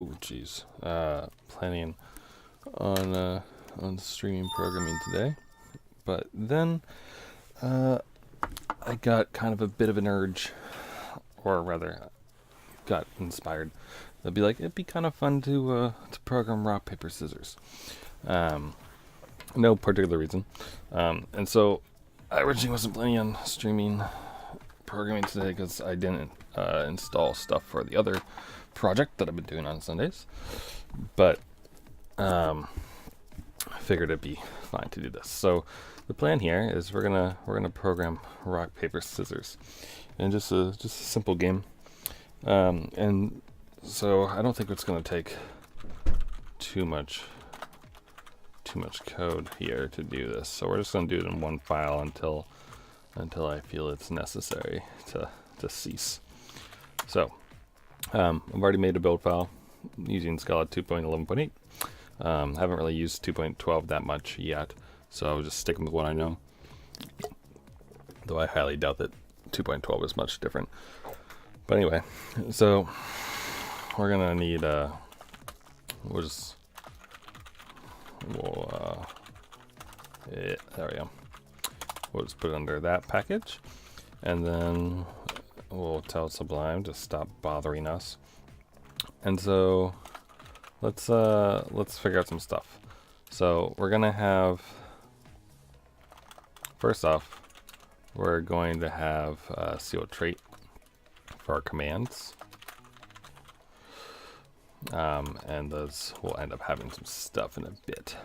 Oh, geez. Planning on streaming programming today, but then I got kind of a bit of an urge, or rather, got inspired. It'd be like it'd be kind of fun to program rock paper scissors. Um, no particular reason, and so I originally wasn't planning on streaming programming today because I didn't install stuff for the other project that I've been doing on Sundays, but I figured it'd be fine to do this. So the plan here is we're gonna program rock paper scissors, and just a simple game. And so I don't think it's gonna take too much code here to do this. So we're just gonna do it in one file until I feel it's necessary to cease. So I've already made a build file using Scala 2.11.8. Haven't really used 2.12 that much yet, so I'll just sticking with what I know. Though I highly doubt that 2.12 is much different. But anyway, so we're gonna need there we go. We'll just put it under that package, and then we'll tell Sublime to stop bothering us. And so let's figure out some stuff. So we're gonna have, first off, we're going to have a CO trait for our commands. And those will end up having some stuff in a bit,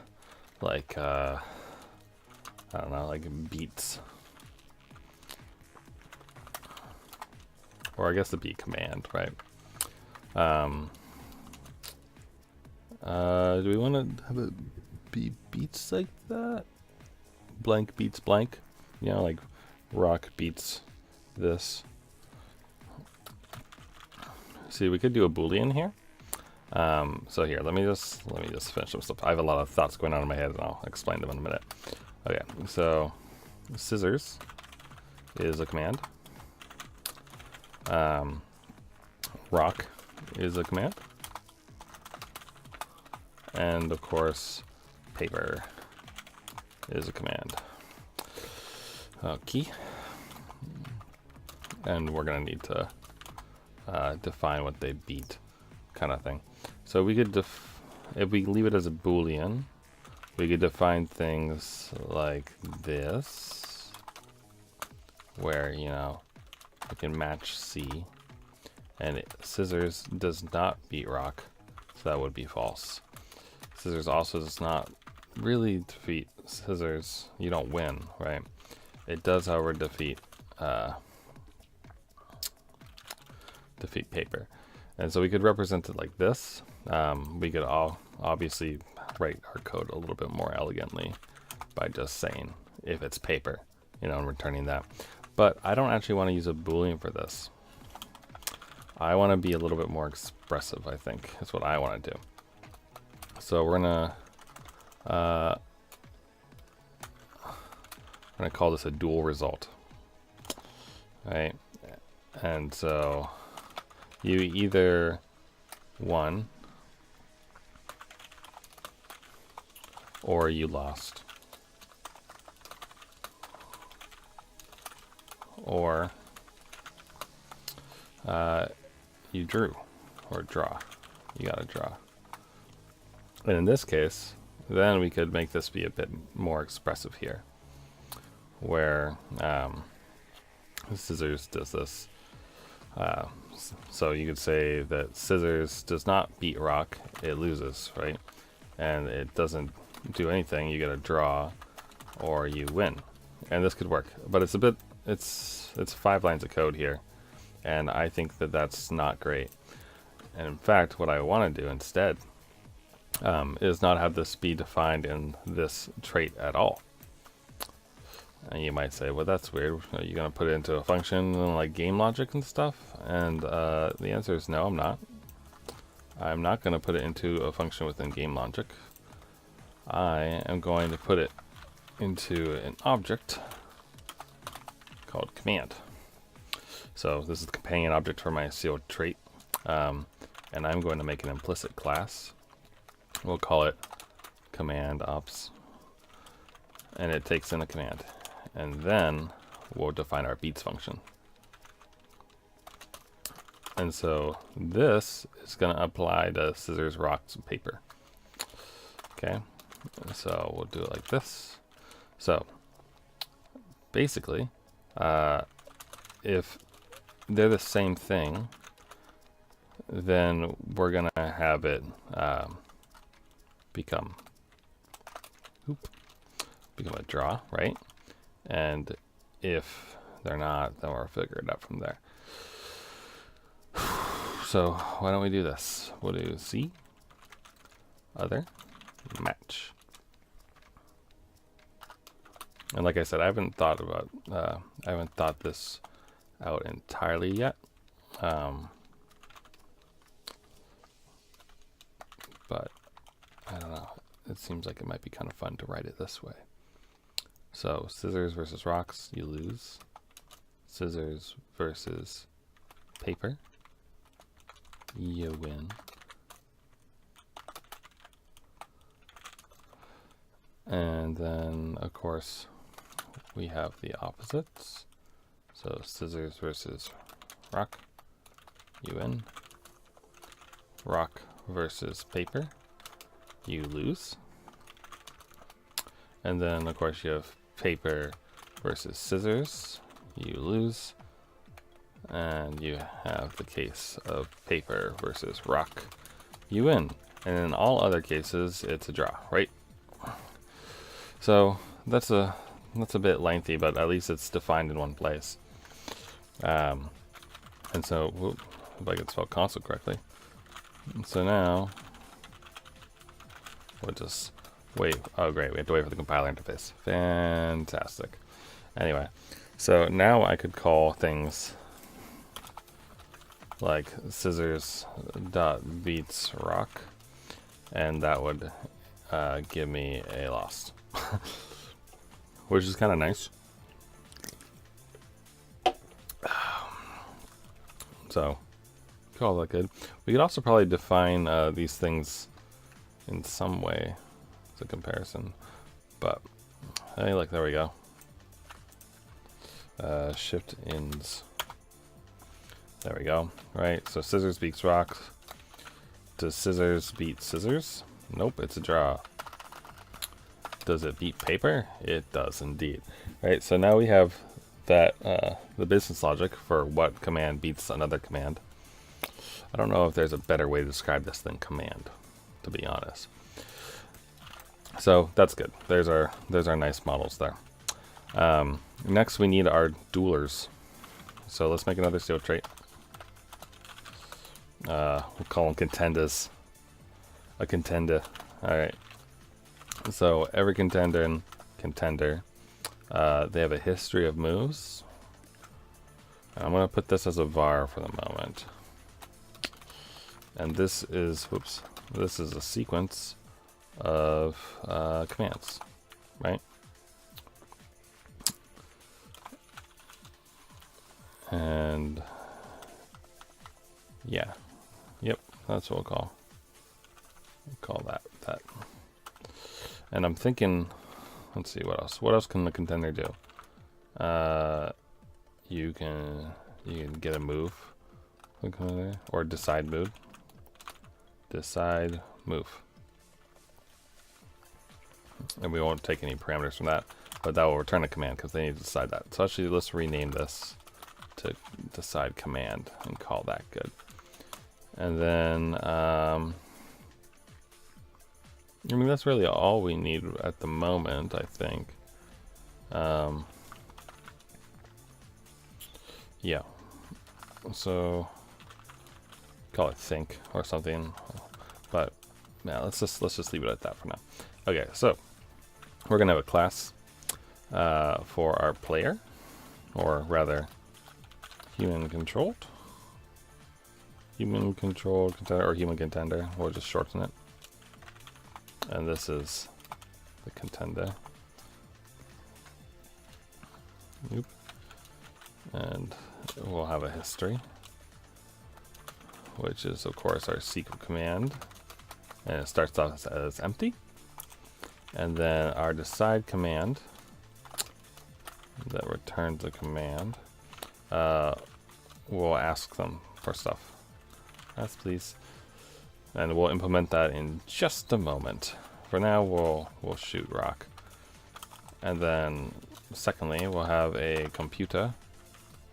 like I don't know, like beats, or I guess the beat command, right? Do we want to have it be beats like that? Blank beats blank, you know, like rock beats this. See, we could do a Boolean here. So here, let me just finish some stuff. I have a lot of thoughts going on in my head, and I'll explain them in a minute. Okay, so scissors is a command. Rock is a command. And of course, paper is a command. Okay. And we're gonna need to define what they beat, kind of thing. So we could if we leave it as a Boolean, we could define things like this, where, you know, we can match C, and scissors does not beat rock, so that would be false. Scissors also does not really defeat scissors. You don't win, right? It does, however, defeat paper. And so we could represent it like this. We could obviously write our code a little bit more elegantly by just saying if it's paper, you know, and returning that. But I don't actually want to use a Boolean for this. I want to be a little bit more expressive, I think. That's what I want to do. So we're gonna call this a dual result, right? And so you either won or you lost, or you drew or draw. You gotta draw. And in this case, then we could make this be a bit more expressive here, where scissors does this. So you could say that scissors does not beat rock, it loses, right? And it doesn't do anything, you get a draw or you win. And this could work, but it's 5 lines of code here, and I think that that's not great. And in fact, what I want to do instead is not have this be defined in this trait at all. And you might say, well, that's weird. Are you going to put it into a function and like game logic and stuff? And the answer is no, I'm not. I'm not going to put it into a function within game logic. I am going to put it into an object called command. So this is the companion object for my CO trait. and I'm going to make an implicit class. We'll call it command ops, and it takes in a command, and then we'll define our beats function. And so this is going to apply to scissors, rocks, and paper. Okay, so we'll do it like this. So basically, if they're the same thing, then we're going to have it become a draw, right? And if they're not, then we'll figure it out from there. So why don't we do this? We'll do C, other, match. And like I said, I haven't thought this out entirely yet. But I don't know. It seems like it might be kind of fun to write it this way. So scissors versus rocks, you lose. Scissors versus paper, you win. And then, of course, we have the opposites. So scissors versus rock, you win. Rock versus paper, you lose. And then, of course, you have paper versus scissors, you lose. And you have the case of paper versus rock, you win. And in all other cases, it's a draw, right? So that's a bit lengthy, but at least it's defined in one place. And so, if I can spell console correctly. And so now we'll just wait. Oh, great! We have to wait for the compiler interface. Fantastic. Anyway, so now I could call things like scissors dot beats rock, and that would give me a lost, which is kind of nice. So call that good. We could also probably define these things in some way as a comparison, but hey, look, there we go. Shift ins. There we go. Right, so scissors beats rocks. Does scissors beat scissors? Nope, it's a draw. Does it beat paper? It does indeed. Right, so now we have that the business logic for what command beats another command. I don't know if there's a better way to describe this than command, to be honest. So that's good. There's our nice models there. Next we need our duelers. So let's make another steel trait. We'll call them contenders. A contender. Alright. So every contender, they have a history of moves. I'm going to put this as a var for the moment. And this is, this is a sequence of commands, right? And yeah, yep, that's what we'll call that. And I'm thinking, let's see, what else? What else can the contender do? You can get a move, or decide move. Decide move. And we won't take any parameters from that, but that will return a command because they need to decide that. So actually, let's rename this to decide command and call that good. And then, I mean, that's really all we need at the moment, I think. Yeah. So call it think or something, but yeah, let's just leave it at that for now. Okay, so we're gonna have a class for our player, or rather, human controlled contender, or human contender. We'll just shorten it. And this is the contender. Oop. And we'll have a history. which is of course our sequel command, and it starts off as empty. And then our decide command that returns the command, we'll ask them for stuff. Yes, please. And we'll implement that in just a moment. For now, we'll shoot rock. And then, secondly, we'll have a computer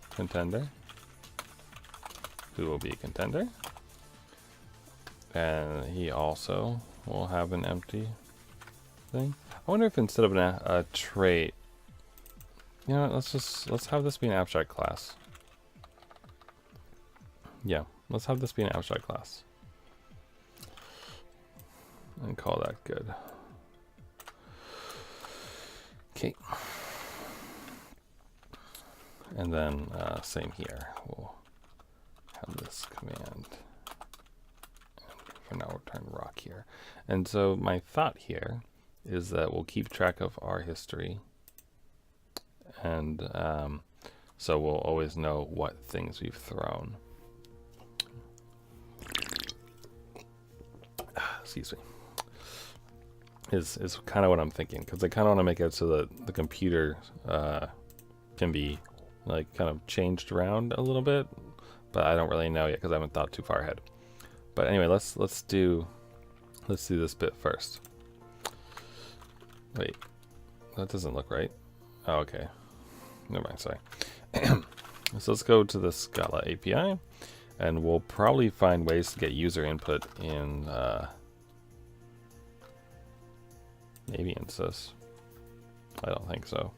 contender, who will be a contender. And he also will have an empty thing. I wonder if instead of a trait, you know, let's have this be an abstract class. Yeah, let's have this be an abstract class. And call that good. Okay. And then same here. We'll have this command. And for now, we'll return rock here. And so my thought here is that we'll keep track of our history. And so we'll always know what things we've thrown. Excuse me. Is kind of what I'm thinking, because I kind of want to make it so that the computer can be like kind of changed around a little bit, but I don't really know yet because I haven't thought too far ahead. But anyway, let's do this bit first. Wait, that doesn't look right. Oh, okay, never mind. Sorry. So let's go to the Scala API, and we'll probably find ways to get user input in. Maybe in sys. I don't think so.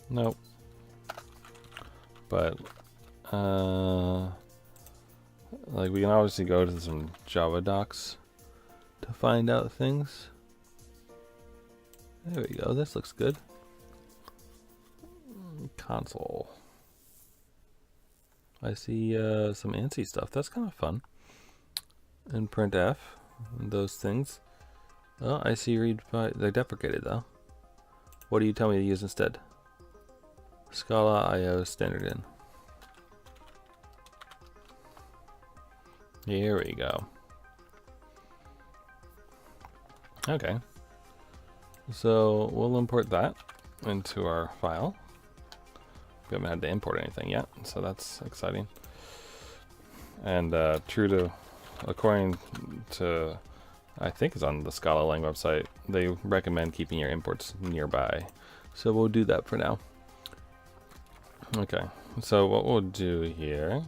Nope. But like we can obviously go to some Java docs to find out things. There we go. This looks good. Console. I see some ANSI stuff. That's kind of fun. And printf and those things. Oh, I see read by, they're deprecated though. What do you tell me to use instead? Scala IO standard in. Here we go. Okay. So we'll import that into our file. We haven't had to import anything yet, so that's exciting. And according to, I think it's on the Scala Lang website, they recommend keeping your imports nearby. So we'll do that for now. Okay, so what we'll do here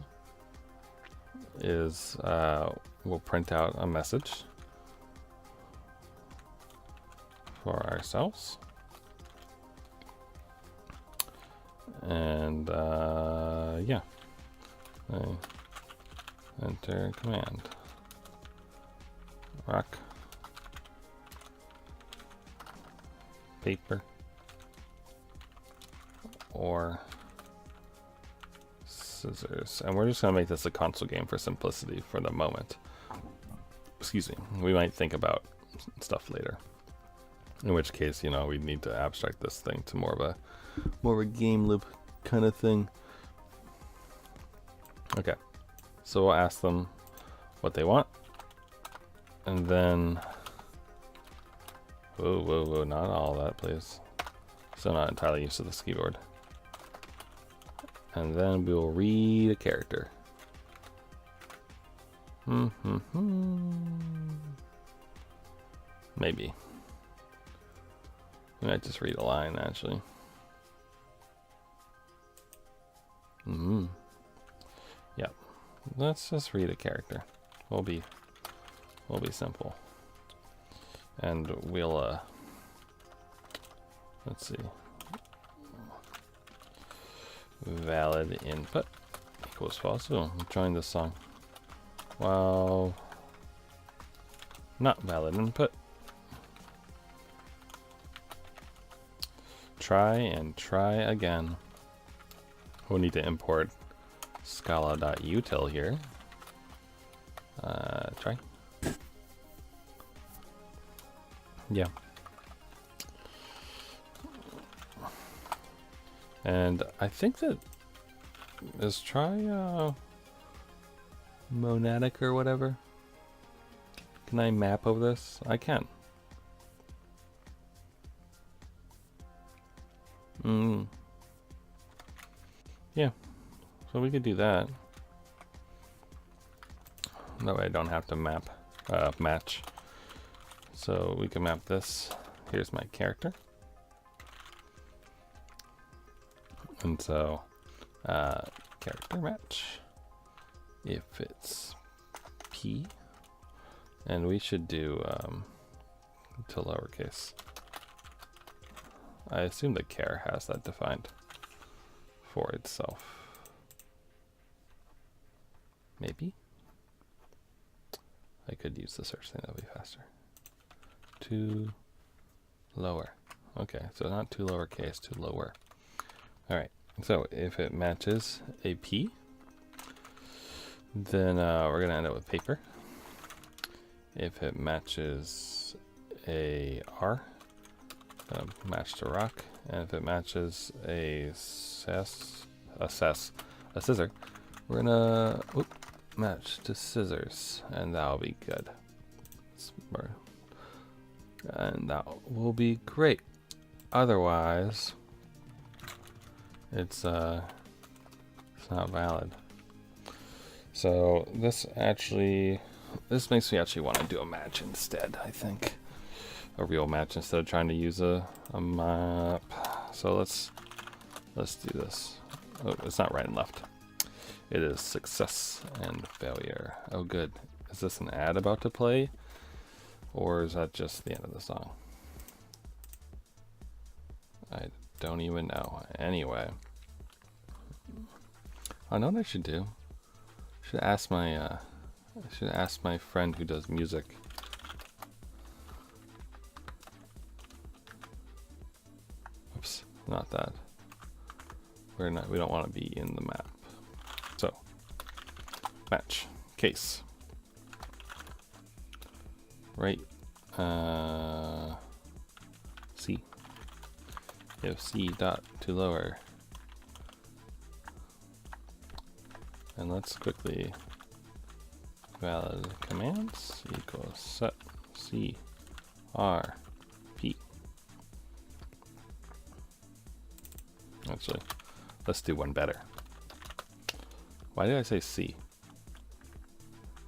is we'll print out a message for ourselves. And yeah, enter command. Rock, paper, or scissors. And we're just going to make this a console game for simplicity for the moment. Excuse me. We might think about stuff later. In which case, you know, we need to abstract this thing to more of a game loop kind of thing. Okay. So we'll ask them what they want. And then, whoa, not all that, please. Still not entirely used to this keyboard. And then we will read a character. Maybe. We might just read a line, actually. Yep. Let's just read a character. We'll be simple. And we'll let's see. Valid input equals false. Oh, I'm trying this song. Wow. Not valid input. Try and try again. We'll need to import scala.util here. Try. Yeah. And I think that is try monadic or whatever. Can I map over this? I can. Yeah, so we could do that. That way I don't have to match. So we can map this. Here's my character. And so, character match. If it's P, and we should do to lowercase. I assume the char has that defined for itself. Maybe. I could use the search thing, that'll be faster. To lower. Okay, so not to lowercase, to lower. Alright, so if it matches a P, then we're going to end up with paper. If it matches a R, match to rock. And if it matches a scissor, we're gonna match to scissors, and that'll be good. And that will be great. Otherwise, it's not valid. So this makes me actually want to do a match instead, I think. A real match instead of trying to use a map. So let's do this. Oh, it's not right and left. It is success and failure. Oh good. Is this an ad about to play? Or is that just the end of the song? I don't even know. Anyway. I know what I should do. I should ask my friend who does music. Oops, not that. We don't want to be in the map. So, match case. Right. C. If C dot to lower. And let's quickly valid commands equals set C R P. Actually, let's do one better. Why did I say C?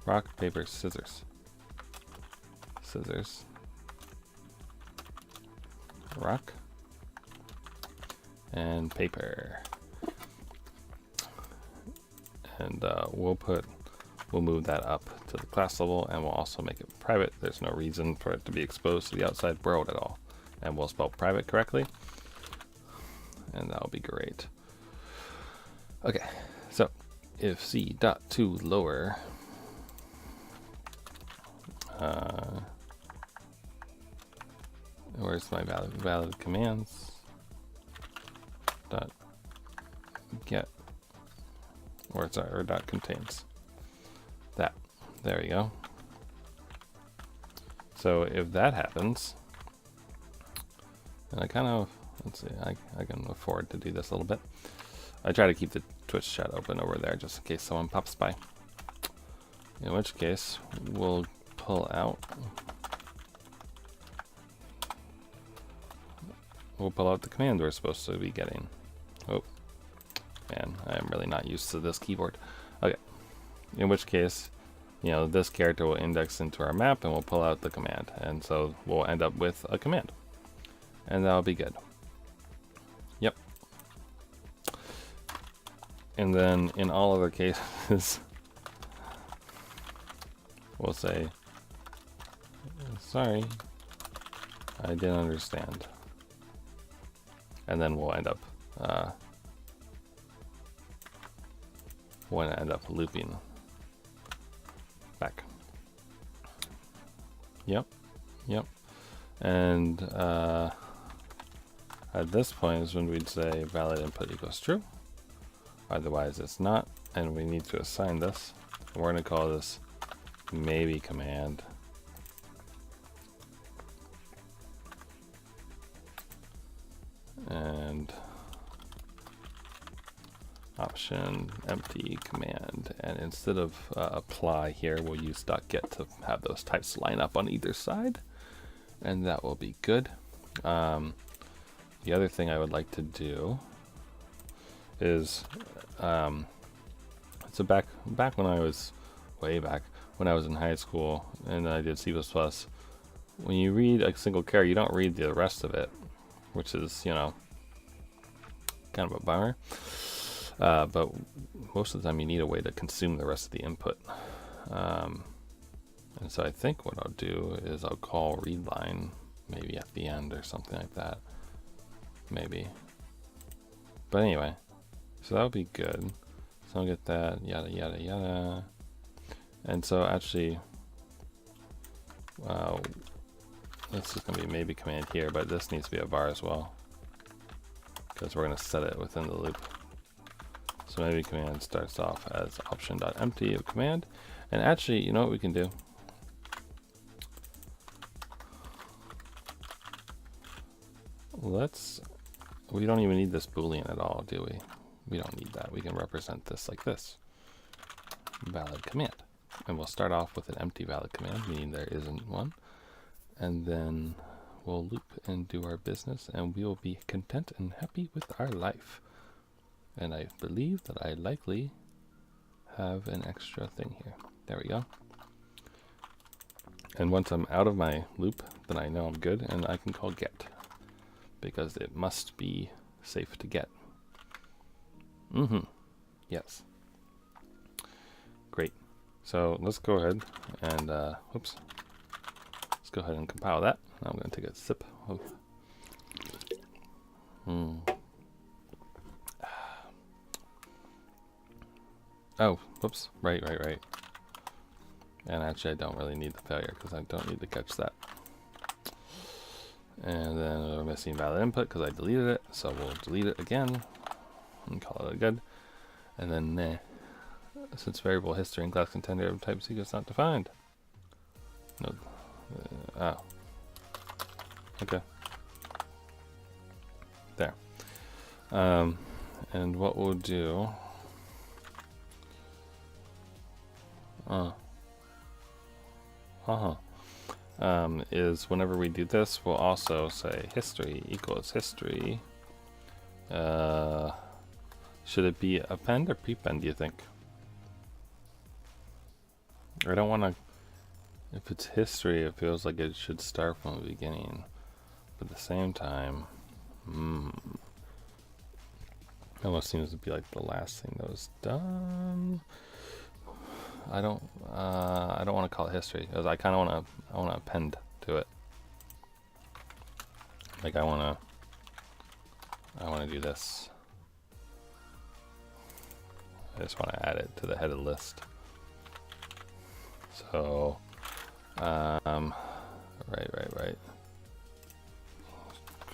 Rock, paper, scissors. Scissors. Rock. And paper. And we'll move that up to the class level, and we'll also make it private. There's no reason for it to be exposed to the outside world at all. And we'll spell private correctly. And that'll be great. Okay, so if C dot to lower where's my valid commands dot get or dot contains that. There we go. So if that happens, and I kind of, let's see, I can afford to do this a little bit. I try to keep the Twitch chat open over there just in case someone pops by. In which case, we'll pull out the command we're supposed to be getting. Oh, man, I am really not used to this keyboard. Okay, in which case, you know, this character will index into our map and we'll pull out the command. And so we'll end up with a command. And that'll be good. Yep. And then in all other cases, we'll say, sorry, I didn't understand. And then we'll end up looping back. Yep. And at this point is when we'd say valid input equals true. Otherwise it's not, and we need to assign this. And we're going to call this maybe command. And option empty command, and instead of apply here, we'll use .get to have those types line up on either side, and that will be good. The other thing I would like to do is so back when I was way back when I was in high school and I did C++, when you read a single character, you don't read the rest of it, which is, you know, kind of a bummer. But most of the time you need a way to consume the rest of the input. And so I think what I'll do is I'll call readline maybe at the end or something like that. Maybe. But anyway, so that'll be good. So I'll get that, yada, yada, yada. And so actually, this is going to be maybe command here, but this needs to be a var as well, because we're going to set it within the loop. So maybe command starts off as option.empty of command. And actually, you know what we can do? We don't even need this Boolean at all, do we? We don't need that. We can represent this like this. Valid command. And we'll start off with an empty valid command, meaning there isn't one. And then we'll loop and do our business, and we will be content and happy with our life. And I believe that I likely have an extra thing here. There we go. And once I'm out of my loop, then I know I'm good, and I can call get, because it must be safe to get. Yes. Great. So let's go ahead and, let's go ahead and compile that. Now I'm going to take a sip of... Oh, whoops. Right. And actually I don't really need the failure because I don't need to catch that. And then we're missing valid input because I deleted it, so we'll delete it again and call it good. And then since variable history and class contender of type secret is not defined. No. Oh. Okay. There. And what we'll do is whenever we do this, we'll also say history equals history. Should it be append or prepend, do you think? I don't want to, if it's history, it feels like it should start from the beginning. But at the same time, almost seems to be like the last thing that was done. I don't want to call it history, because I kind of want to append to it. Like I want to do this. I just want to add it to the headed list. So, right.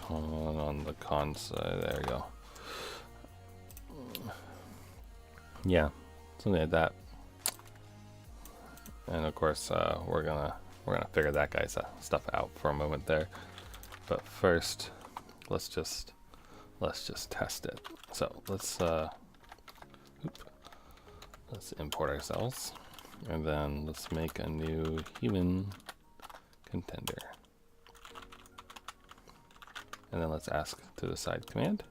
On the con side, there we go. Yeah, something like that. And of course, we're gonna figure that guy's stuff out for a moment there. But first, let's just test it. So let's import ourselves, and then let's make a new human contender. And then let's ask to the side command.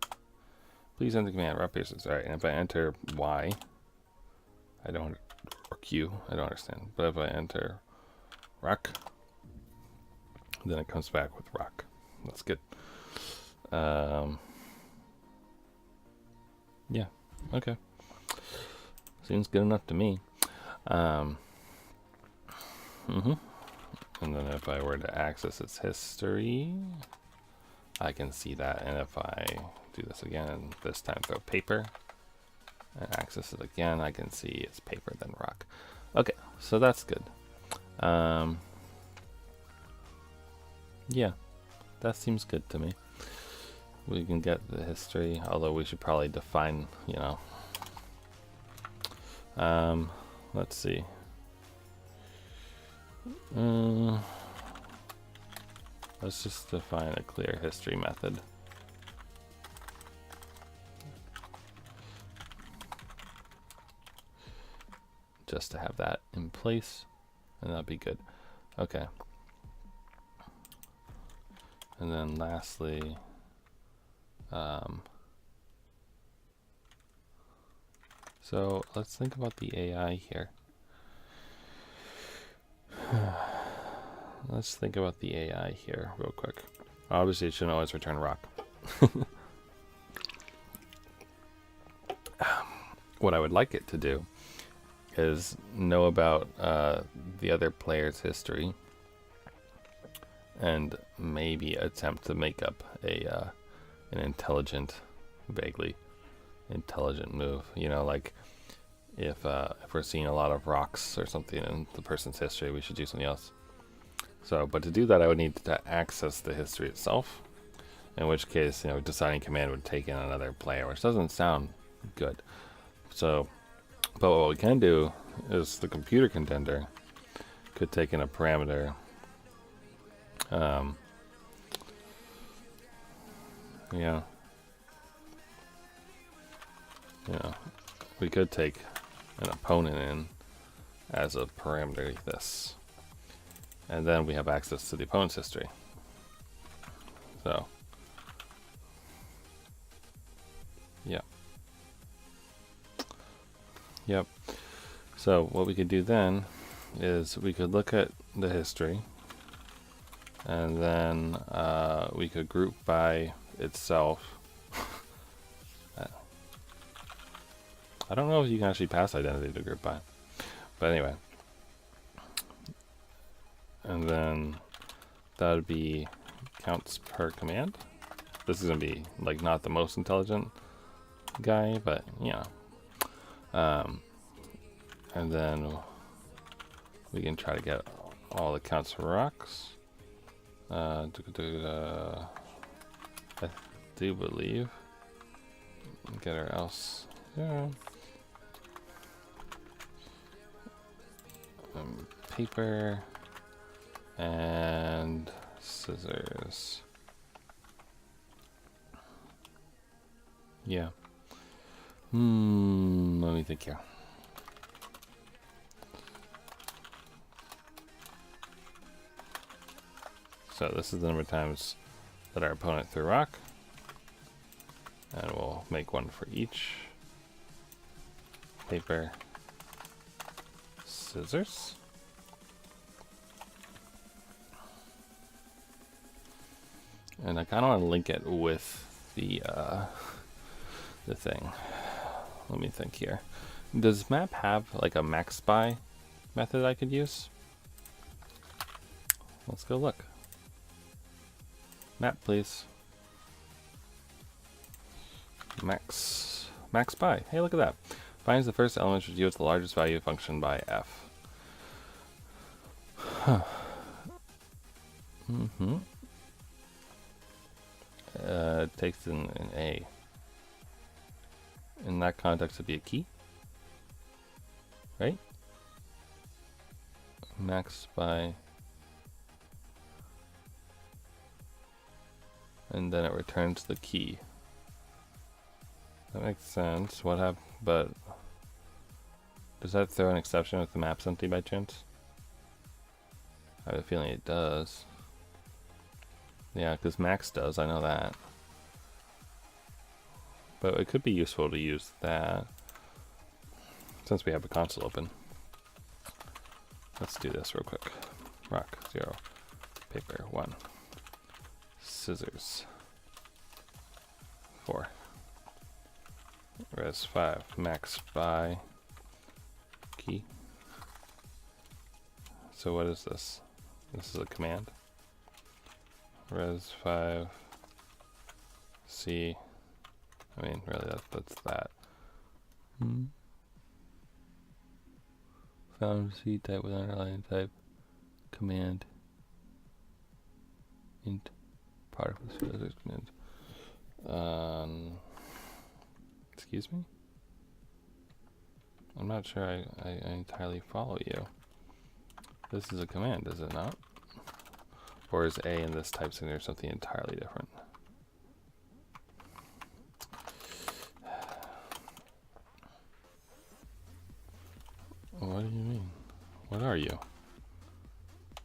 Please enter command rock paper scissors. All right, and if I enter Y, I don't, or Q, I don't understand. But if I enter rock, then it comes back with rock. That's good. Yeah, okay. Seems good enough to me. And then if I were to access its history, I can see that. And if I do this again, and this time throw paper, and access it again, I can see it's paper, then rock. Okay, so that's good. Yeah, that seems good to me. We can get the history, although we should probably define, you know. Let's see. Let's just define a clear history method. just to have that in place, and that'd be good. Okay. And then lastly, so let's think about the AI here. Let's think about the AI here real quick. Obviously, it shouldn't always return rock. What I would like it to do is know about the other player's history and maybe attempt to make up a an intelligent, vaguely intelligent move. You know, like if we're seeing a lot of rocks or something in the person's history, we should do something else. So, but to do that, I would need to access the history itself. In which case, you know, deciding command would take in another player, which doesn't sound good. So, but what we can do is the computer contender could take in a parameter. Yeah. Yeah. We could take an opponent in as a parameter like this. And then we have access to the opponent's history. So, yeah. Yep. So what we could do then is we could look at the history, and then we could group by itself. I don't know if you can actually pass identity to group by, but anyway. And then that would be counts per command. This is gonna be like not the most intelligent guy, but yeah. And then we can try to get all the counts for rocks. I do believe. Get our else. Yeah. Paper and scissors. Yeah. Let me think here. So this is the number of times that our opponent threw rock. And we'll make one for each. Paper, scissors. And I kind of want to link it with the thing. Let me think here. Does map have like a max spy method I could use? Let's go look. Map, please. Max spy. Hey, look at that. Finds the first element which yields the largest value function by f. Huh. Takes in an A. In that context, it'd be a key, right? Max spy, and then it returns the key. That makes sense. What happened? But does that throw an exception if the map's empty by chance? I have a feeling it does. Yeah, because Max does. I know that. But it could be useful to use that since we have a console open. Let's do this real quick. Rock 0, paper 1, scissors 4, res 5, max spy, key. So what is this? This is a command. Res 5, C. I mean, really, that's that. Found C type with underlying type. Command. Int. Product with scissors command. Excuse me? I'm not sure I entirely follow you. This is a command, is it not? Or is A in this type signature something entirely different? What do you mean? What are you?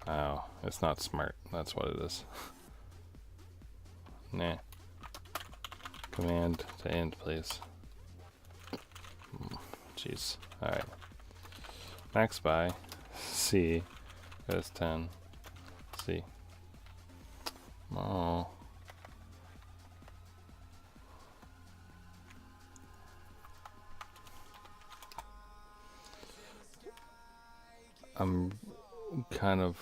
Oh, it's not smart. That's what it is. Nah. Command to end, please. Jeez. Alright. Max by C is 10. C. Oh. I'm kind of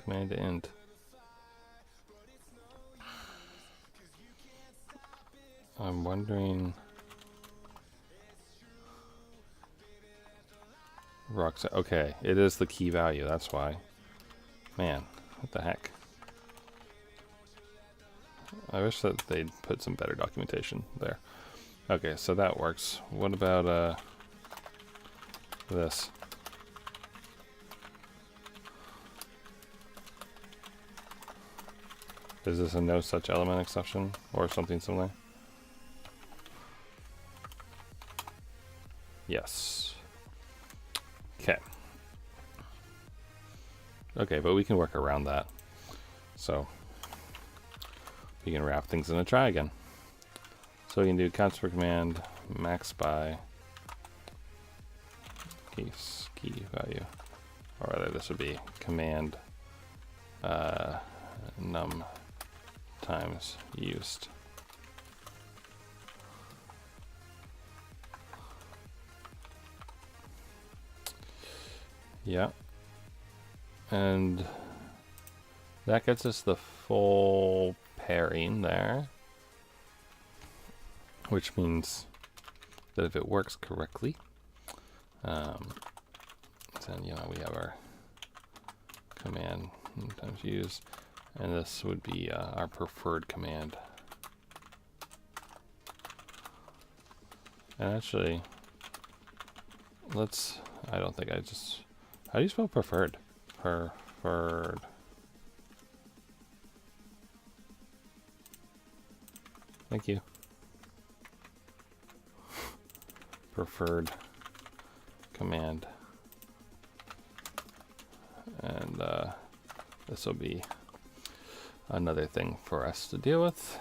command to end. I'm wondering. Rocks. Okay, it is the key value. That's why. Man, what the heck? I wish that they'd put some better documentation there. Okay, so that works. What about this? Is this a no such element exception or something similar? Yes. Okay. Okay, but we can work around that. So we can wrap things in a try again. So we can do counts per command max by key value, or rather this would be command num times used. Yeah, and that gets us the full pairing there, which means that if it works correctly, then we have our command times use, and this would be our preferred command. And actually, I don't think how do you spell preferred? Preferred. Thank you. Preferred command. And this will be another thing for us to deal with.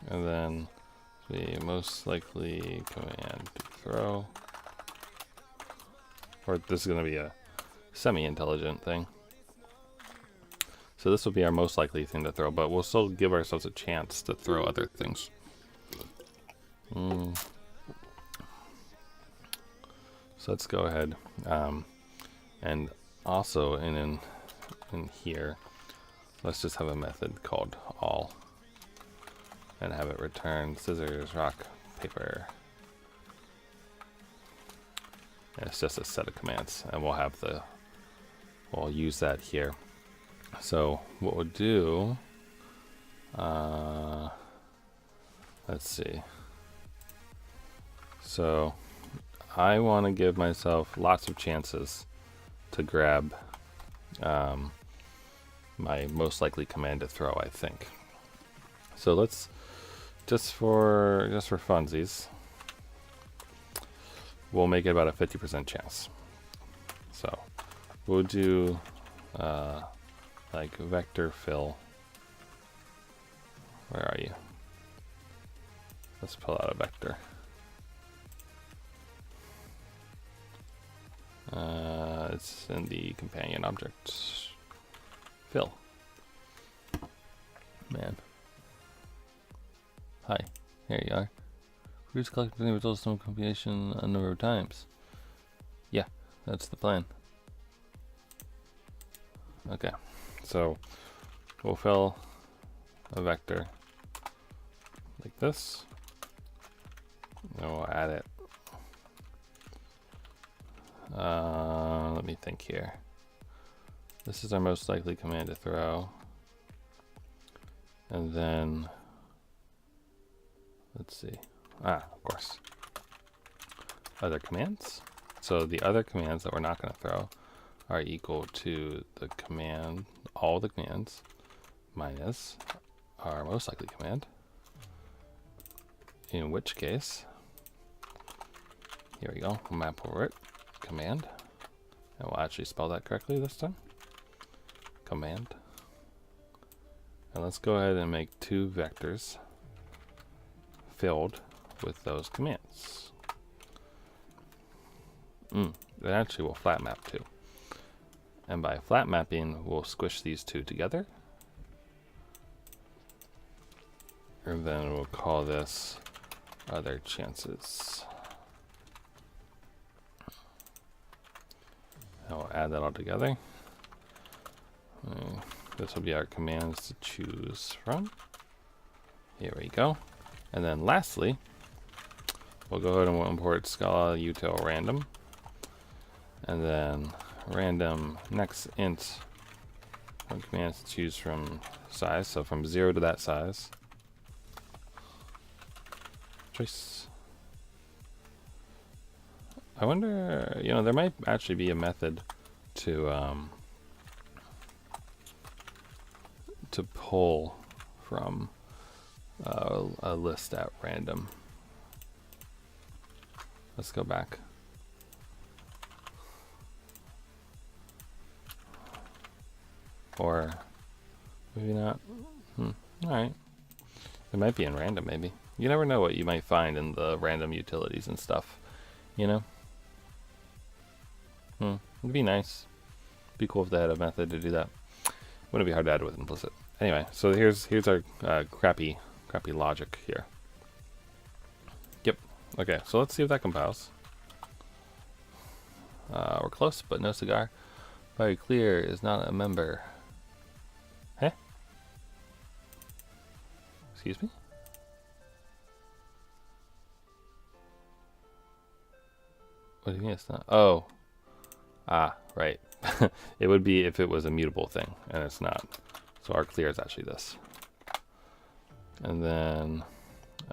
And then the most likely command to throw. Or this is going to be a semi-intelligent thing. So this will be our most likely thing to throw, but we'll still give ourselves a chance to throw other things. So let's go ahead. And also in here, let's just have a method called all and have it return scissors, rock, paper. And it's just a set of commands, and we'll use that here. So what we'll do, let's see. So I want to give myself lots of chances to grab my most likely command to throw, I think. So let's just for funsies, we'll make it about a 50% chance. So we'll do like vector fill. Where are you? Let's pull out a vector. It's in the companion object. Fill. Man. Hi. Here you are. Produce collecting the results from combination a number of times. Yeah, that's the plan. Okay, so we'll fill a vector like this, and we'll add it. Let me think here. This is our most likely command to throw, and then let's see. Of course, other commands. So the other commands that we're not going to throw are equal to the command, all the commands, minus our most likely command, in which case Here we go. We'll map over it. Command. And we'll actually spell that correctly this time. Command. And let's go ahead and make 2 vectors filled with those commands. That actually will flat map too. And by flat mapping, we'll squish these 2 together. And then we'll call this other chances. And we'll add that all together. This will be our commands to choose from. Here we go. And then lastly, we'll go ahead and we'll import Scala util random. And then random next int commands to choose from size. So from 0 to that size. Choice. I wonder, you know, there might actually be a method to pull from a list at random. Let's go back. Or maybe not. Alright. It might be in random, maybe. You never know what you might find in the random utilities and stuff, you know? It'd be nice. Be cool if they had a method to do that. Wouldn't be hard to add with implicit. Anyway, so here's our crappy logic here. Yep. Okay, so let's see if that compiles. We're close, but no cigar. Very clear is not a member. Huh? Excuse me? What do you mean it's not? Oh. Ah, right. It would be if it was a mutable thing, and it's not. So our clear is actually this. And then,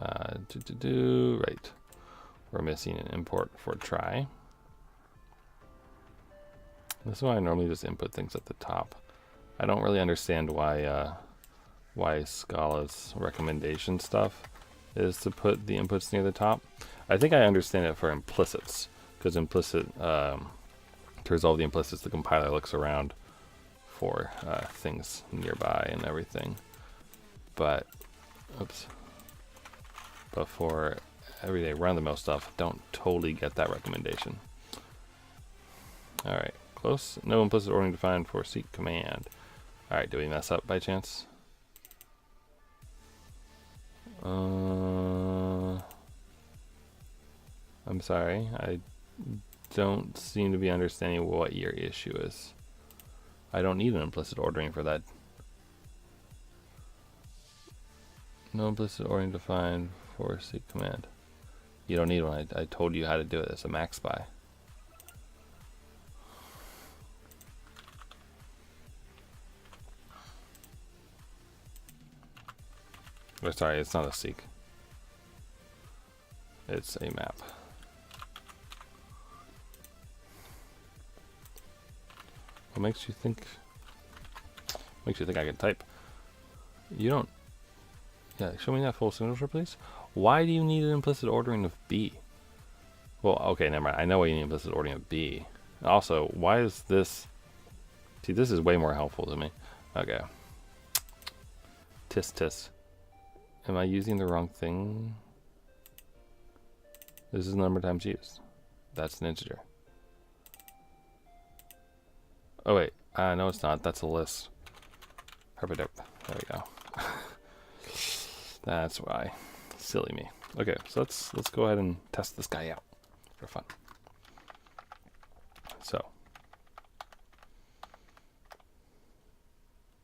right. We're missing an import for try. This is why I normally just input things at the top. I don't really understand why Scala's recommendation stuff is to put the inputs near the top. I think I understand it for implicits, because implicit, to resolve the implicits, the compiler looks around for things nearby and everything. But, oops. But for everyday run-of-the-mill stuff, don't totally get that recommendation. Alright, close. No implicit ordering defined for seek command. Alright, did we mess up by chance? I'm sorry, I don't seem to be understanding what your issue is. I don't need an implicit ordering for that. No implicit ordering defined for seek command. You don't need one. I told you how to do it. It's a max by. Oh, sorry, it's not a seek. It's a map. What makes you think? Makes you think I can type? You don't. Yeah, show me that full signature, please. Why do you need an implicit ordering of B? Well, okay, never mind. I know why you need implicit ordering of B. Also, why is this? See, this is way more helpful to me. Okay. Tis. Am I using the wrong thing? This is the number of times used. That's an integer. Oh wait, no it's not. That's a list. Perfect. There we go. That's why. Silly me. Okay, so let's go ahead and test this guy out for fun. So,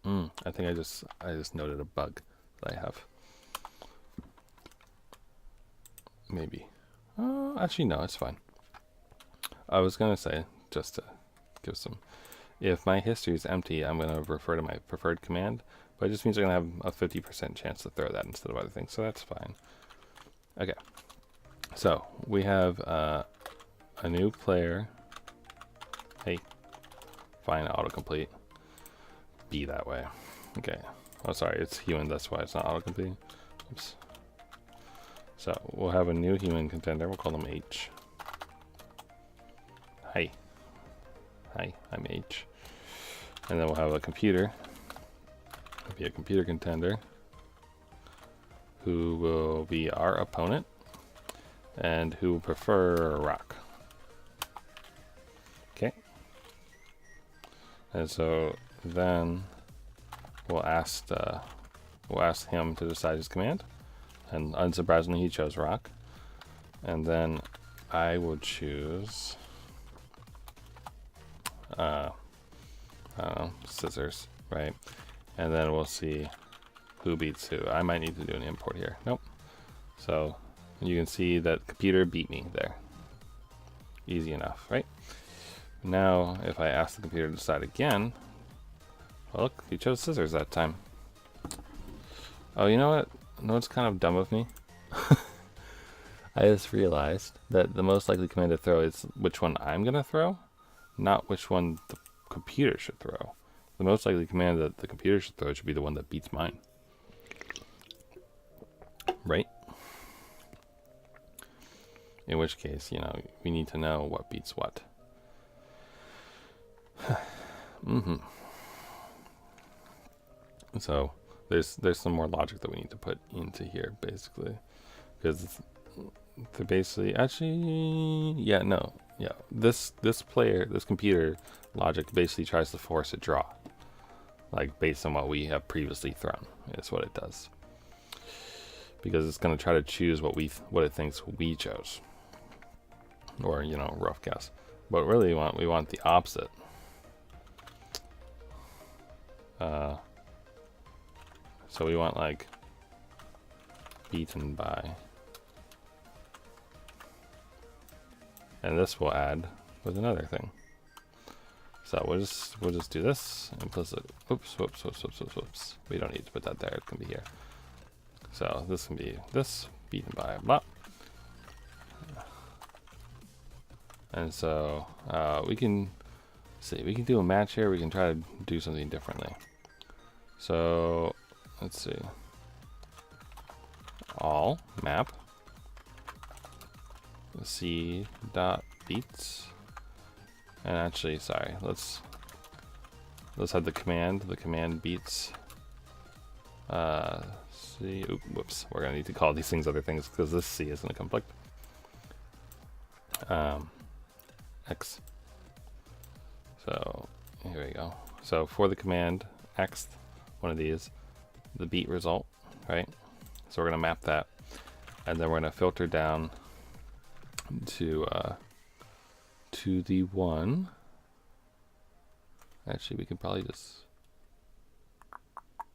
I think I just noted a bug that I have. Maybe. Actually, no, it's fine. I was gonna say, just to give some. If my history is empty, I'm gonna refer to my preferred command, but it just means I'm gonna have a 50% chance to throw that instead of other things, so that's fine. Okay. So we have a new player. Hey, fine, autocomplete. Be that way. Okay. Oh, sorry, it's human. That's why it's not autocomplete. Oops. So we'll have a new human contender. We'll call them H. Hi. Hi, I'm H. And then we'll have a computer. It'll be a computer contender who will be our opponent and who will prefer rock. Okay. And so then we'll ask him to decide his command. And unsurprisingly, he chose rock. And then I will choose I don't know, scissors, right? And then we'll see who beats who. I might need to do an import here. Nope. So you can see that computer beat me there. Easy enough, right? Now, if I ask the computer to decide again, well, look, he chose scissors that time. Oh, you know what? You know what's kind of dumb of me? I just realized that the most likely command to throw is which one I'm going to throw, not which one the computer should throw. The most likely command that the computer should throw should be the one that beats mine. Right? In which case, you know, we need to know what beats what. So there's some more logic that we need to put into here, basically, because they're basically this computer logic basically tries to force a draw, like based on what we have previously thrown. Is what it does, because it's going to try to choose what it thinks we chose, or you know, rough guess. But really, we want the opposite. So we want like beaten by, and this will add with another thing. So we'll just do this implicit. Oops. We don't need to put that there. It can be here. So this can be this beaten by blah. And so we can see, we can do a match here. We can try to do something differently. So let's see. All map C dot beats, and actually, sorry, let's have the command. The command beats. C. Oops, whoops. We're gonna need to call these things other things because this C is gonna conflict. X. So here we go. So for the command X, one of these, the beat result, right? So we're gonna map that, and then we're gonna filter down to the one. Actually, we can probably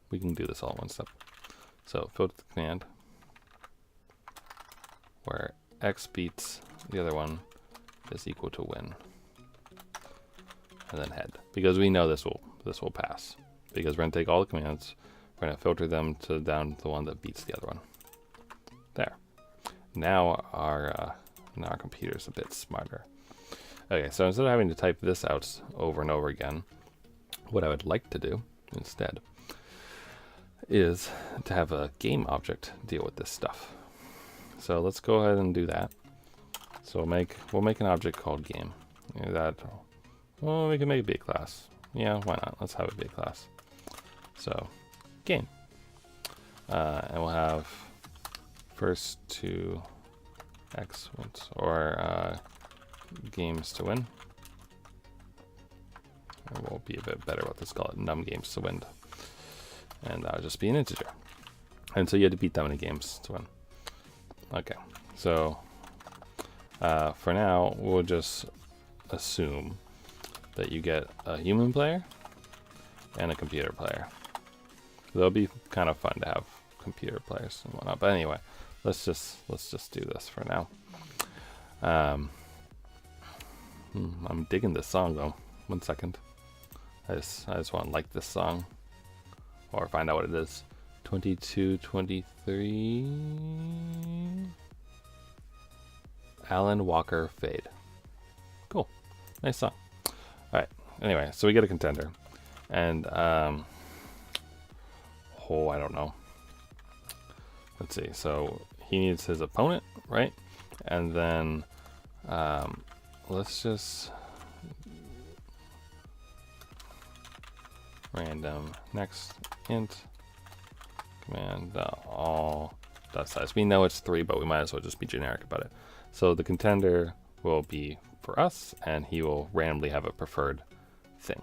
we can do this all in one step. So filter the command where X beats the other one is equal to win, and then head, because we know this will pass, because we're gonna take all the commands, we're gonna filter them down to the one that beats the other one. There. Now our computer's a bit smarter. Okay, so instead of having to type this out over and over again, what I would like to do instead is to have a game object deal with this stuff. So let's go ahead and do that. So we'll make an object called game. Well, we can make it be a class. Yeah, why not? Let's have it be a class. So game, and we'll have first two X wins, or games to win. And we'll be a bit better with this, call it num games to win, and that'll just be an integer. And so you had to beat that many games to win. Okay, so for now we'll just assume that you get a human player and a computer player. It'll be kind of fun to have computer players and whatnot. But anyway, let's just do this for now. I'm digging this song though. 1 second. I just want to like this song, or find out what it is. 2223. Alan Walker Fade. Cool. Nice song. All right. Anyway, so we get a contender, and I don't know. Let's see. So he needs his opponent, right? And then let's just random next int command all dot size. We know it's 3, but we might as well just be generic about it. So the contender will be for us, and he will randomly have a preferred thing.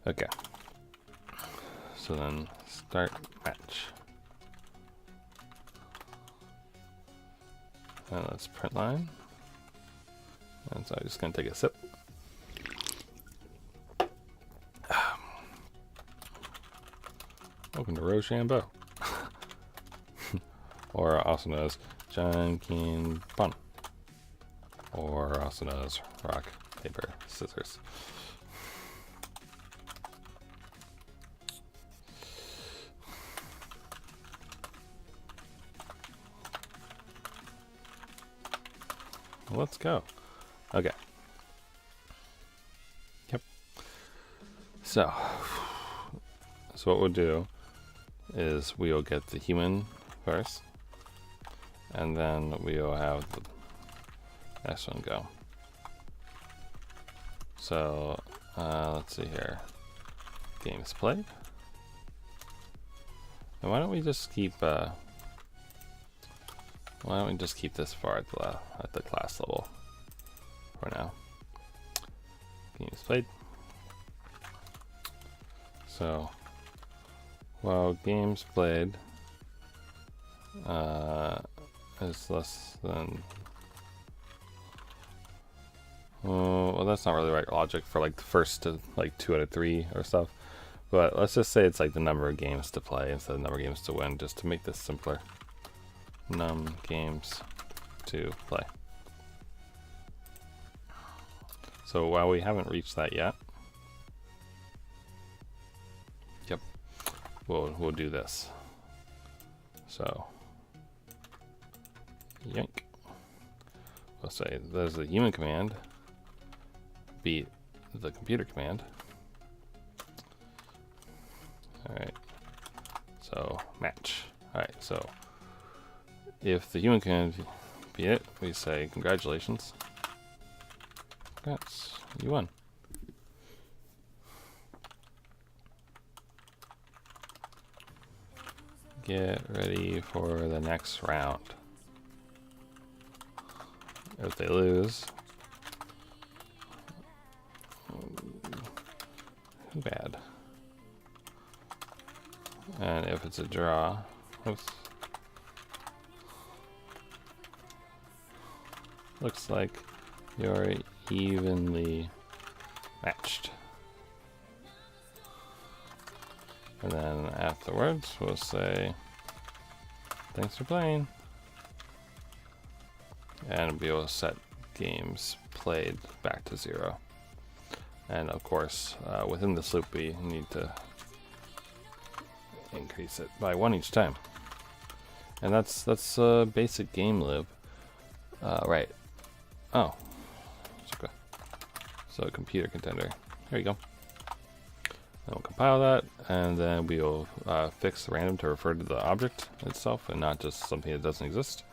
Okay. So then start match. And let's print line. And so I'm just gonna take a sip. Welcome to Rochambeau. Or also known as Jankin Pun. Or also known as rock, paper, scissors. Let's go. Okay. Yep. So what we'll do is we'll get the human first, and then we'll have the next one go. So let's see here. Games played. And why don't we just keep this far at the class level for now. Games played. So while games played is less than, well, that's not really right logic for like the first to like 2 out of 3 or stuff, but let's just say it's like the number of games to play instead of the number of games to win, just to make this simpler. Num games to play. So while we haven't reached that yet, yep, we'll do this. So yank. We'll say there's the human command beat the computer command. All right. So match. All right. So if the human can beat it, we say congratulations. Congrats, you won. Get ready for the next round. If they lose, too bad. And if it's a draw, oops. Looks like you're evenly matched. And then afterwards, we'll say, thanks for playing. And we will set games played back to 0. And of course, within this loop, we need to increase it by 1 each time. And that's a basic game loop. Right. Oh, it's okay. So computer contender. Here you go. And we'll compile that, and then we'll fix random to refer to the object itself and not just something that doesn't exist.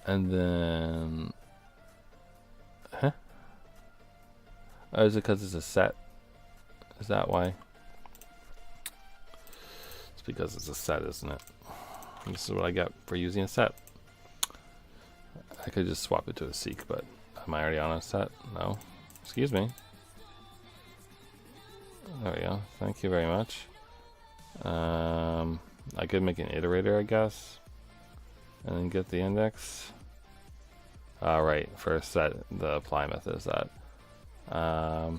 And then, oh, is it because it's a set? Is that why? It's because it's a set, isn't it? This is what I get for using a set. I could just swap it to a seek, but am I already on a set? No. Excuse me. There we go. Thank you very much. I could make an iterator, I guess, and then get the index. Right, for a set, the apply method is that. I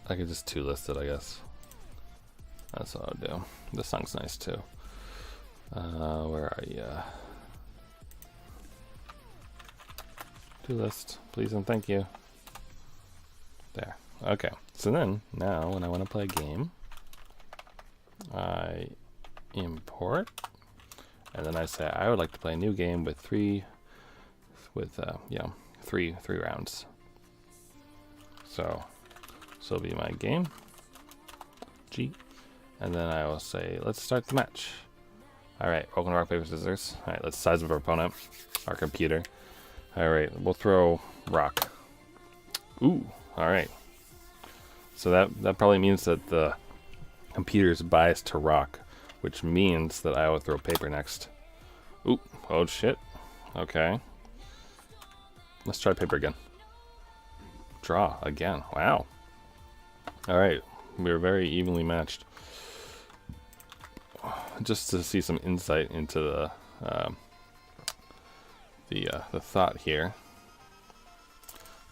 could just list it, I guess. That's what I'll do. This song's nice too. Where are you? List, please and thank you. There. Okay. So then, now when I want to play a game, I import, and then I say I would like to play a new game with three rounds. So it'll be my game G, and then I will say let's start the match. All right, welcome to rock paper scissors. All right, let's size up our opponent, our computer. Alright, we'll throw rock. Ooh, alright. So that probably means that the computer is biased to rock, which means that I will throw paper next. Ooh, oh shit. Okay. Let's try paper again. Draw again. Wow. Alright, we're very evenly matched. Just to see some insight into the thought here.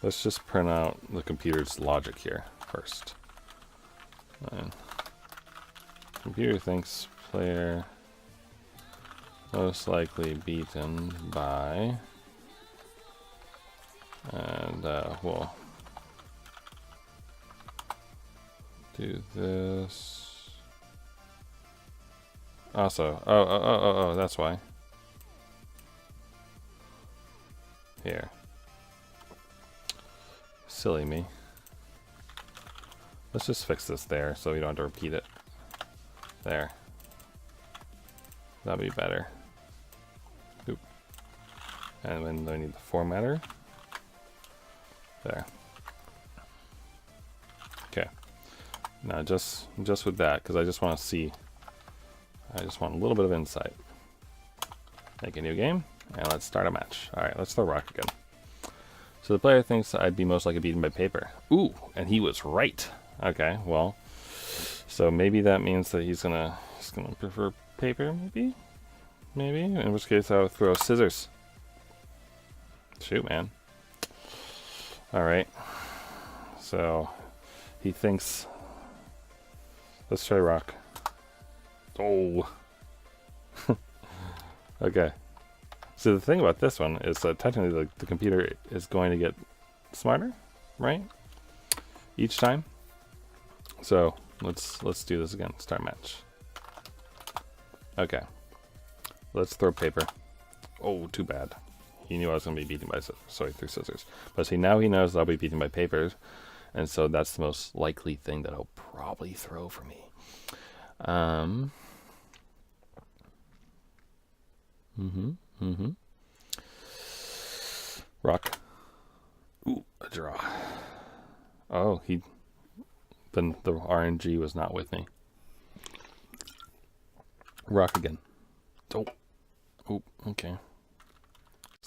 Let's just print out the computer's logic here first. And computer thinks player most likely beaten by, and we'll do this. Also, oh, that's why. Here. Silly me. Let's just fix this there so we don't have to repeat it. There. That'll be better. Oop. And then I need the formatter. There. Okay. Now just with that, because I just want to see. I just want a little bit of insight. Make a new game, and let's start a match. Alright, let's throw rock again. So the player thinks I'd be most likely beaten by paper. Ooh, and he was right. Okay, well, so maybe that means that he's gonna prefer paper, maybe? In which case I would throw scissors. Shoot, man. Alright. So he thinks, let's try rock. Oh. Okay. So the thing about this one is that technically the computer is going to get smarter, right? Each time. So let's do this again. Start match. Okay. Let's throw paper. Oh, too bad. He knew I was going to be beaten by scissors, so he threw scissors. But see, now he knows I'll be beaten by papers, and so that's the most likely thing that he'll probably throw for me. Rock. Ooh, a draw. Oh, then the RNG was not with me. Rock again. Oh. Oh, okay.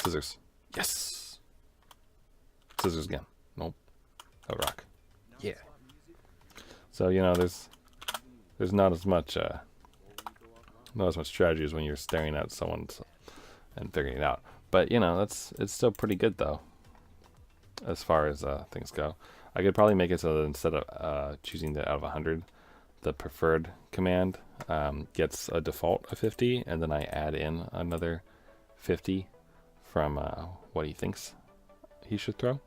Scissors. Yes. Scissors again. Nope. Oh, rock. Yeah. So, you know, there's not as much strategy as when you're staring at someone's and figuring it out. But, you know, it's still pretty good, though, as far as things go. I could probably make it so that instead of choosing the out of 100, the preferred command gets a default of 50, and then I add in another 50 from what he thinks he should throw.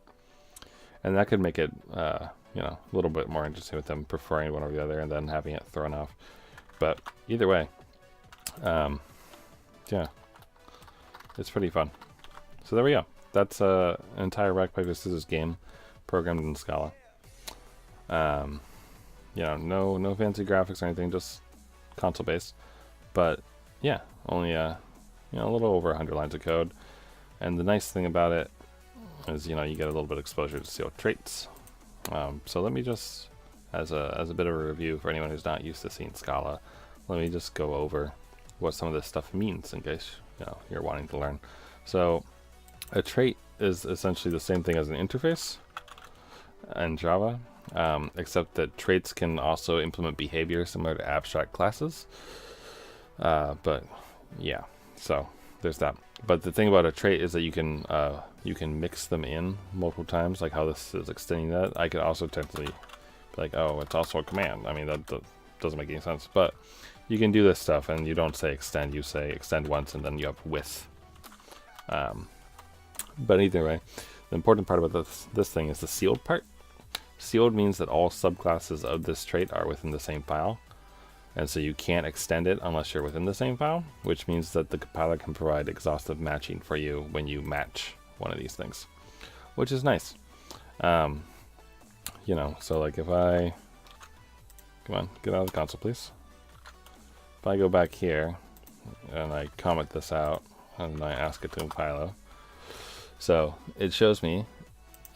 And that could make it, you know, a little bit more interesting with them preferring one over the other and then having it thrown off. But either way, yeah, it's pretty fun. So there we go. That's an entire rock, paper, scissors game programmed in Scala. You know, no fancy graphics or anything, just console based. But yeah, only you know, a little over 100 lines of code. And the nice thing about it is, you know, you get a little bit of exposure to sealed traits. So let me just, as a bit of a review for anyone who's not used to seeing Scala, let me just go over what some of this stuff means in case, you know, you're wanting to learn. So a trait is essentially the same thing as an interface in Java, except that traits can also implement behavior similar to abstract classes. But yeah, so there's that. But the thing about a trait is that you can mix them in multiple times, like how this is extending that. I could also technically be like, oh, it's also a command. I mean, that doesn't make any sense. But you can do this stuff, and you don't say extend. You say extend once, and then you have with. But either way, the important part about this thing is the sealed part. Sealed means that all subclasses of this trait are within the same file. And so you can't extend it unless you're within the same file, which means that the compiler can provide exhaustive matching for you when you match one of these things, which is nice. You know, so like if I, come on, get out of the console, please. If I go back here and I comment this out and I ask it to compile, So it shows me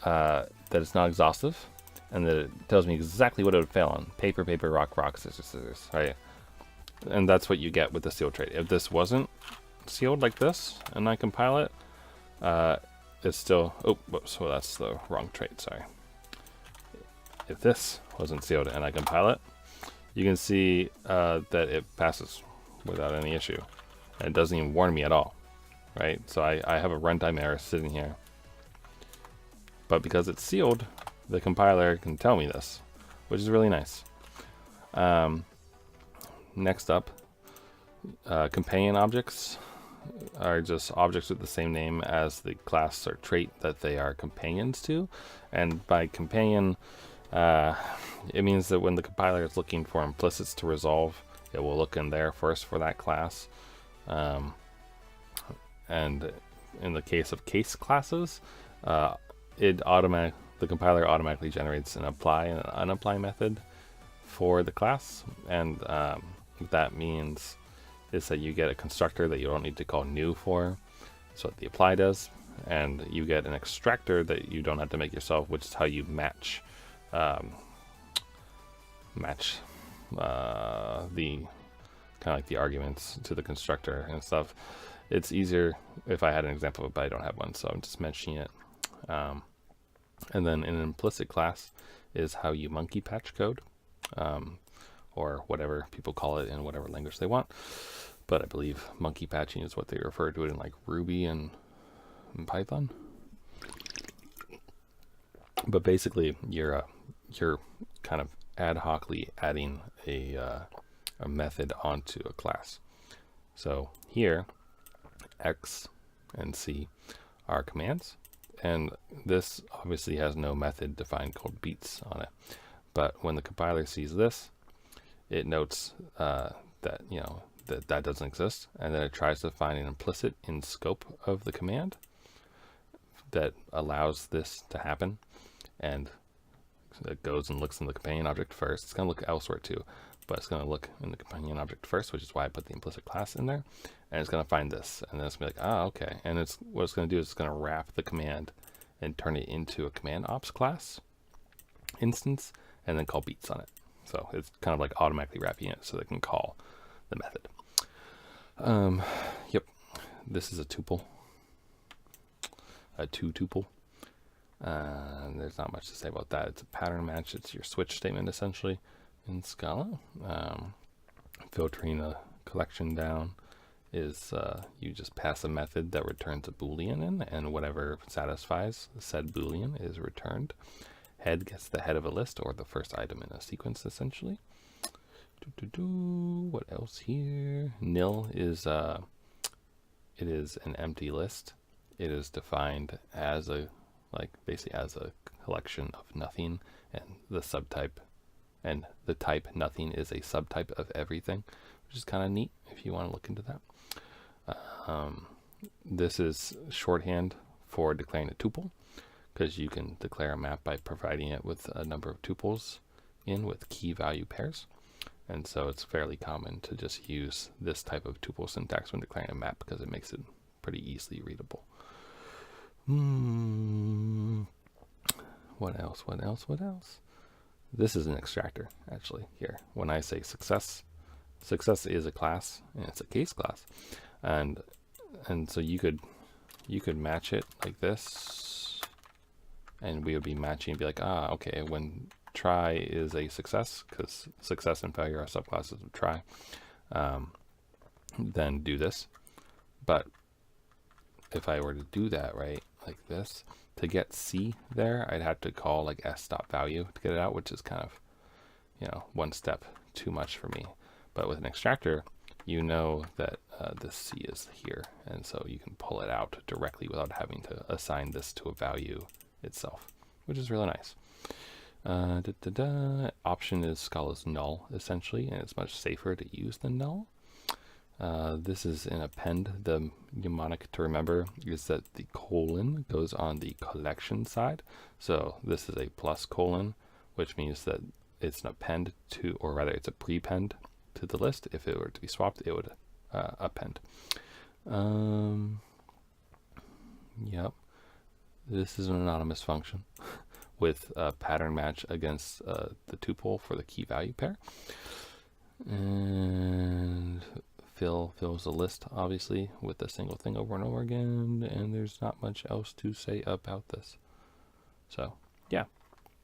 that it's not exhaustive, and that it tells me exactly what it would fail on: paper, paper, rock, rock, scissors, scissors, right? And that's what you get with the sealed trait. If this wasn't sealed like this, and I compile it, it's still, oh, whoops, well, that's the wrong trait, sorry. If this wasn't sealed and I compile it, you can see that it passes without any issue. And it doesn't even warn me at all, right? So I have a runtime error sitting here. But because it's sealed, the compiler can tell me this, which is really nice. Next up, companion objects are just objects with the same name as the class or trait that they are companions to. And by companion, it means that when the compiler is looking for implicits to resolve, it will look in there first for that class. And in the case of case classes, the compiler automatically generates an apply and an unapply method for the class. And what that means is that you get a constructor that you don't need to call new for. That's what the apply does. And you get an extractor that you don't have to make yourself, which is how you match the kind of like the arguments to the constructor and stuff. It's easier if I had an example, but I don't have one, so I'm just mentioning it. And then an implicit class is how you monkey patch code, or whatever people call it in whatever language they want. But I believe monkey patching is what they refer to it in, like Ruby and Python. But basically, you're kind of ad hocly adding a method onto a class. So here, X and C are commands, and this obviously has no method defined called beats on it. But when the compiler sees this, it notes that that doesn't exist, and then it tries to find an implicit in scope of the command that allows this to happen, and it goes and looks in the companion object first. It's going to look elsewhere too, but it's going to look in the companion object first, which is why I put the implicit class in there, and it's going to find this, and then it's going to be like, okay, and what it's going to do is it's going to wrap the command and turn it into a command ops class instance, and then call beats on it. So it's kind of like automatically wrapping it so they can call the method. Yep, this is a tuple, a two tuple. There's not much to say about that. It's a pattern match. It's your switch statement essentially in Scala. Filtering a collection down is you just pass a method that returns a Boolean in, and whatever satisfies said Boolean is returned. Head gets the head of a list or the first item in a sequence essentially. What else here? Nil is it is an empty list. It is defined as basically as a collection of nothing, and the subtype and the type nothing is a subtype of everything, which is kind of neat if you want to look into that. This is shorthand for declaring a tuple, because you can declare a map by providing it with a number of tuples in with key value pairs. And so it's fairly common to just use this type of tuple syntax when declaring a map, because it makes it pretty easily readable. What else? This is an extractor, actually, here. When I say success is a class, and it's a case class. And so you could match it like this, and we would be matching and be like, okay, when try is a success, because success and failure are subclasses of try, then do this. But if I were to do that, right, like this, to get C there, I'd have to call like s.value to get it out, which is kind of, one step too much for me. But with an extractor, you know that this C is here, and so you can pull it out directly without having to assign this to a value itself, which is really nice. Option is Scala's null, essentially, and it's much safer to use than null. This is an append. The mnemonic to remember is that the colon goes on the collection side. So this is a plus colon, which means that it's an append to, or rather it's a prepend to the list. If it were to be swapped, it would append. Yep. This is an anonymous function with a pattern match against the tuple for the key value pair. And fills a list, obviously, with a single thing over and over again, and there's not much else to say about this. So, yeah.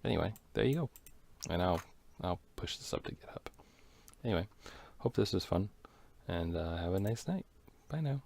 Anyway, there you go. And I'll push this up to GitHub. Anyway, hope this is fun, and have a nice night. Bye now.